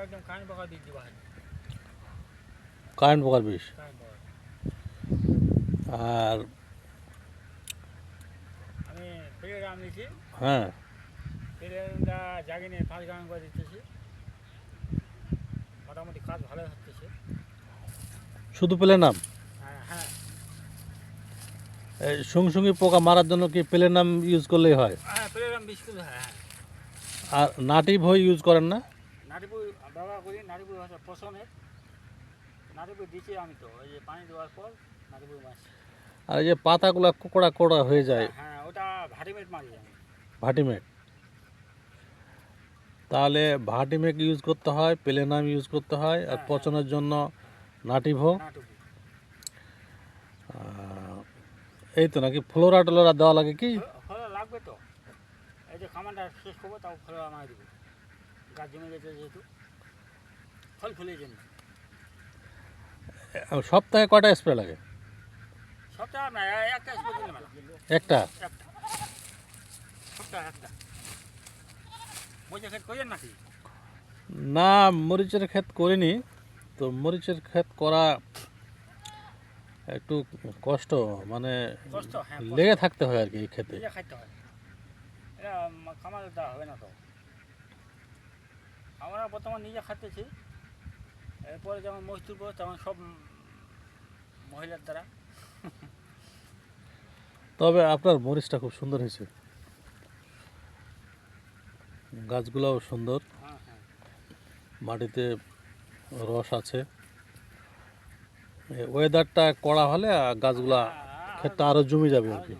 একদম কারেন্ট পোকা দিয়ে দিবা কারেন্ট পোকার বিষ। কারেন্ট পোকা। আর আমি প্লেরাম নিয়েছি, হ্যাঁ, প্লেরামটা জাগি নিয়ে 5 গ্রাম করে দিতেছি, মোটামুটি কাজ ভালো হচ্ছে। শুধু পেলে নাম হ্যাঁ হ্যাঁ সঙ্গী পোকা মারার জন্য কি পেলে নাম ইউজ করলেই হয়? হ্যাঁ, প্লেরাম বিস্কুট, হ্যাঁ। আর নাটিভ হয়ে ইউজ করেন না? নাটিপুর ব্যবহার করি, নাটিপুর হচ্ছে পছন্দের, নাটিপুর দিচ্ছি আমি তো, ওই যে পানি দেওয়ার পর নাটিপুর মাছ। আর এই যে পাতাগুলো কোকড়া কোকড়া হয়ে যায়, হ্যাঁ, ওটা ভাটিমেট মারি আমি। ভাটিমেক, তাহলে ভাটিমেক ইউজ করতে হয়, পেলেনাম ইউজ করতে হয়, আর হ্যাঁ, পচনের জন্য নাটিভো। নাটিপুর। এই তো নাকি ফ্লোরা টোলোরা দেওয়া লাগে কি? ফলে লাগবে তো, এই যে খামারটা শেষ করবো তাও ফলে মারি দেবো, গাছ জমে গেছে যেহেতু, ফল ফুলের জন্য। সপ্তাহে কয়টা স্প্রে লাগে? সপ্তাহে না, একটা স্প্রে দিলে মেলা। একটা? একটা, সপ্তাহে একটা। মজা খেত করেন নাকি? না, মরিচের ক্ষেত করিনি তো। মরিচের ক্ষেত করা একটু কষ্ট, মানে কষ্ট, হ্যাঁ, লেগে থাকতে হয় আর কি এই ক্ষেতে। নিজে খাইতে হয়, এটা খামারে দেওয়া হবে না তো। আমরা বর্তমান নিজে খাইতেছি, এরপরে যেমন মজদুর করো তেমন সব মহিলার দ্বারা। তবে আপনার মরিচটা খুব সুন্দর হয়েছে, গাছগুলোও সুন্দর, হ্যাঁ হ্যাঁ, মাটিতে রস আছে। ওয়েদারটা কড়া হলে গাছগুলা ক্ষেতটা আরও জমে যাবে আর কি।